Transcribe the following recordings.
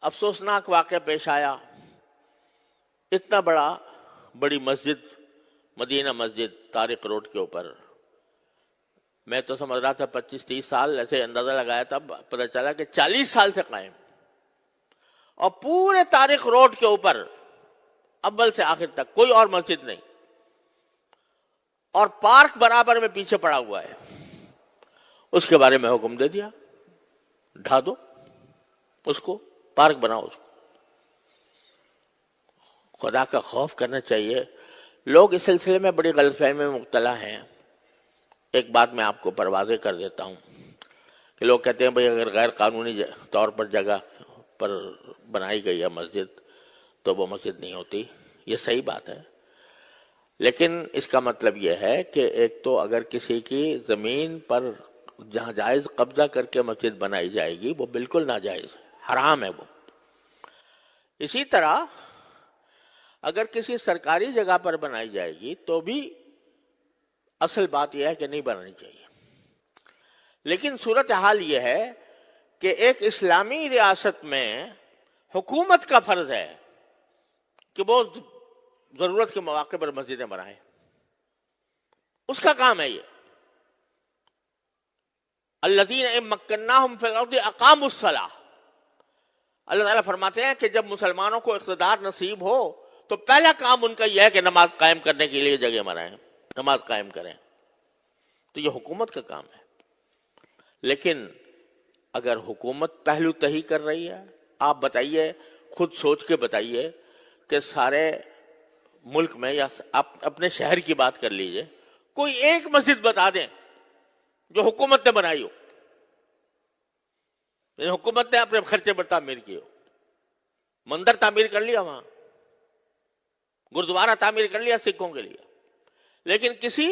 افسوسناک واقعہ پیش آیا. اتنا بڑی مسجد، مدینہ مسجد طارق روڈ کے اوپر، میں تو سمجھ رہا تھا 25-30 سال، ایسے اندازہ لگایا تھا، پتہ چلا کہ 40 سال سے قائم. اور پورے طارق روڈ کے اوپر اول سے آخر تک کوئی اور مسجد نہیں، اور پارک برابر میں پیچھے پڑا ہوا ہے. اس کے بارے میں حکم دے دیا، ڈھا دو اس کو، پارک بناؤ اس کو. خدا کا خوف کرنا چاہیے. لوگ اس سلسلے میں بڑی غلط فہمی میں مبتلا ہیں. ایک بات میں آپ کو واضح کر دیتا ہوں کہ لوگ کہتے ہیں بھئی اگر غیر قانونی طور پر جگہ پر بنائی گئی ہے مسجد تو وہ مسجد نہیں ہوتی. یہ صحیح بات ہے، لیکن اس کا مطلب یہ ہے کہ ایک تو اگر کسی کی زمین پر جہاں جائز قبضہ کر کے مسجد بنائی جائے گی وہ بالکل ناجائز ہے، حرام ہے وہ. اسی طرح اگر کسی سرکاری جگہ پر بنائی جائے گی تو بھی اصل بات یہ ہے کہ نہیں بنانی چاہیے. لیکن صورتحال یہ ہے کہ ایک اسلامی ریاست میں حکومت کا فرض ہے کہ وہ ضرورت کے مواقع پر مسجدیں بنائے. اس کا کام ہے یہ. الذین ان مکناہم فی الارض اقاموا الصلاۃ. اللہ تعالیٰ فرماتے ہیں کہ جب مسلمانوں کو اقتدار نصیب ہو تو پہلا کام ان کا یہ ہے کہ نماز قائم کرنے کے لیے جگہ بنائیں، نماز قائم کریں. تو یہ حکومت کا کام ہے. لیکن اگر حکومت پہلو تہی کر رہی ہے، آپ بتائیے، خود سوچ کے بتائیے کہ سارے ملک میں یا اپنے شہر کی بات کر لیجئے، کوئی ایک مسجد بتا دیں جو حکومت نے بنائی ہو، یعنی حکومت نے اپنے خرچے پر تعمیر کی ہو. مندر تعمیر کر لیا، وہاں گردوارہ تعمیر کر لیا سکھوں کے لیے، لیکن کسی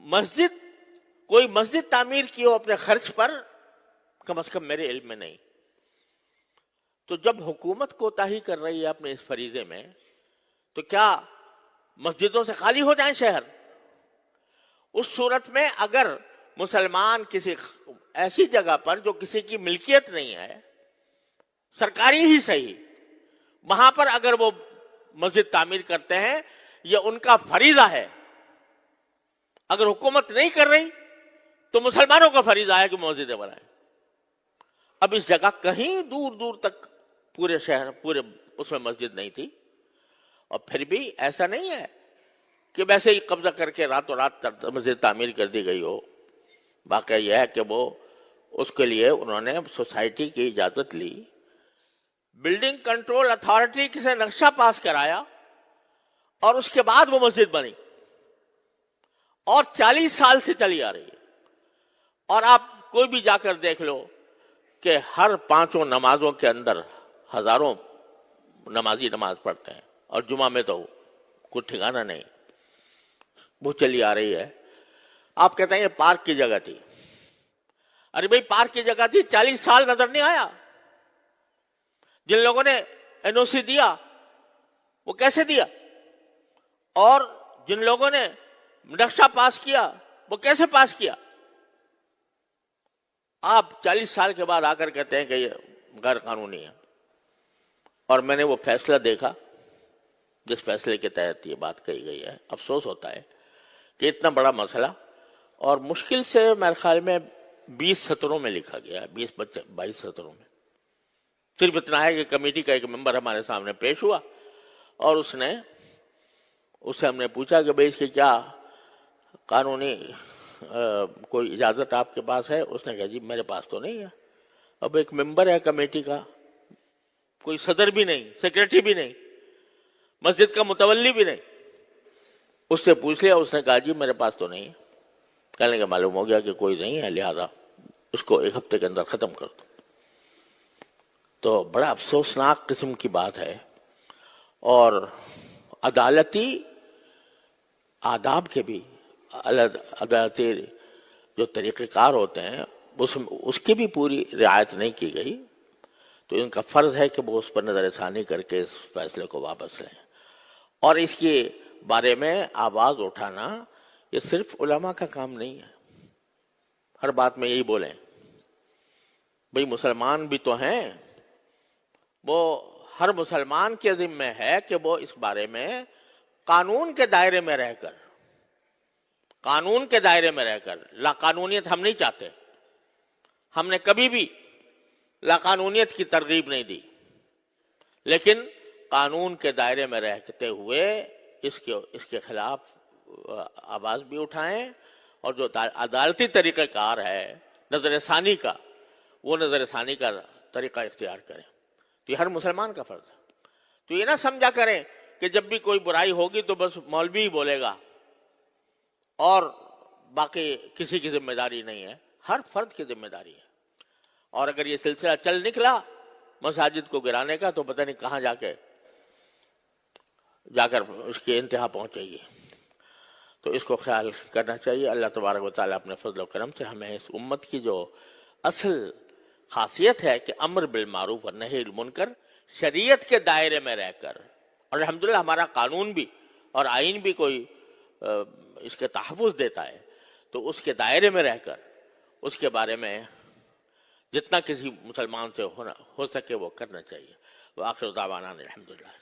مسجد، کوئی مسجد تعمیر کی ہو اپنے خرچ پر، کم از کم میرے علم میں نہیں. تو جب حکومت کوتاہی کر رہی ہے اپنے اس فریضے میں تو کیا مسجدوں سے خالی ہو جائیں شہر؟ اس صورت میں اگر مسلمان کسی ایسی جگہ پر جو کسی کی ملکیت نہیں ہے، سرکاری ہی صحیح، وہاں پر اگر وہ مسجد تعمیر کرتے ہیں، یہ ان کا فریضہ ہے. اگر حکومت نہیں کر رہی تو مسلمانوں کا فریضہ ہے کہ مسجدیں بنائیں. اب اس جگہ کہیں دور دور تک پورے شہر، پورے اس میں مسجد نہیں تھی، اور پھر بھی ایسا نہیں ہے کہ ویسے ہی قبضہ کر کے راتوں رات مسجد تعمیر کر دی گئی ہو. واقعہ یہ ہے کہ وہ اس کے لیے انہوں نے سوسائٹی کی اجازت لی، بلڈنگ کنٹرول اتھارٹی سے نقشہ پاس کرایا، اور اس کے بعد وہ مسجد بنی، اور 40 سال سے چلی آ رہی ہے. اور آپ کوئی بھی جا کر دیکھ لو کہ ہر 5 نمازوں کے اندر ہزاروں نمازی نماز پڑھتے ہیں، اور جمعہ میں تو کوئی ٹھکانہ نہیں، وہ چلی آ رہی ہے. آپ کہتے ہیں یہ پارک کی جگہ تھی. ارے بھائی پارک کی جگہ تھی، 40 سال نظر نہیں آیا. جن لوگوں نے این او سی دیا وہ کیسے دیا، اور جن لوگوں نے نقشہ پاس کیا وہ کیسے پاس کیا؟ آپ 40 سال کے بعد آ کر کہتے ہیں کہ یہ غیر قانونی ہے. اور میں نے وہ فیصلہ دیکھا جس فیصلے کے تحت یہ بات کہی گئی ہے. افسوس ہوتا ہے کہ اتنا بڑا مسئلہ، اور مشکل سے میرے خیال میں 20 سطروں میں لکھا گیا ہے، 22 سطروں میں. صرف اتنا ہے کہ کمیٹی کا ایک ممبر ہمارے سامنے پیش ہوا، اور اس سے ہم نے پوچھا کہ بھئی اس کی کیا قانونی کوئی اجازت آپ کے پاس ہے؟ اس نے کہا جی میرے پاس تو نہیں ہے. اب ایک ممبر ہے کمیٹی کا، کوئی صدر بھی نہیں، سیکریٹری بھی نہیں، مسجد کا متولی بھی نہیں. اس سے پوچھ لیا، اس نے کہا جی میرے پاس تو نہیں ہے. کہنے کا معلوم ہو گیا کہ کوئی نہیں ہے، لہذا اس کو 1 ہفتے کے اندر ختم کر دو. تو بڑا افسوسناک قسم کی بات ہے. اور عدالتی آداب کے بھی، عدالتی جو طریقہ کار ہوتے ہیں اس کی بھی پوری رعایت نہیں کی گئی. تو ان کا فرض ہے کہ وہ اس پر نظر ثانی کر کے اس فیصلے کو واپس لیں. اور اس کے بارے میں آواز اٹھانا یہ صرف علماء کا کام نہیں ہے. ہر بات میں یہی بولیں بھئی مسلمان بھی تو ہیں، وہ ہر مسلمان کے ذمہ ہے کہ وہ اس بارے میں قانون کے دائرے میں رہ کر لا قانونیت ہم نہیں چاہتے. ہم نے کبھی بھی لا قانونیت کی ترغیب نہیں دی، لیکن قانون کے دائرے میں رہتے ہوئے اس کے خلاف آواز بھی اٹھائیں، اور جو عدالتی طریقہ کار ہے نظر ثانی کا، وہ نظر ثانی کا طریقہ اختیار کریں. تو یہ ہر مسلمان کا فرض ہے. تو یہ نہ سمجھا کریں کہ جب بھی کوئی برائی ہوگی تو بس مولوی ہی بولے گا اور باقی کسی کی ذمہ داری نہیں ہے. ہر فرد کی ذمہ داری ہے. اور اگر یہ سلسلہ چل نکلا مساجد کو گرانے کا تو پتہ نہیں کہاں جا کر اس کی انتہا پہنچے گی. تو اس کو خیال کرنا چاہیے. اللہ تبارک و تعالیٰ اپنے فضل و کرم سے ہمیں اس امت کی جو اصل خاصیت ہے کہ امر بالمعروف اور نہی المنکر شریعت کے دائرے میں رہ کر، اور الحمدللہ ہمارا قانون بھی اور آئین بھی کوئی اس کے تحفظ دیتا ہے، تو اس کے دائرے میں رہ کر اس کے بارے میں جتنا کسی مسلمان سے ہو سکے وہ کرنا چاہیے. وآخر دعوانا الحمدللہ.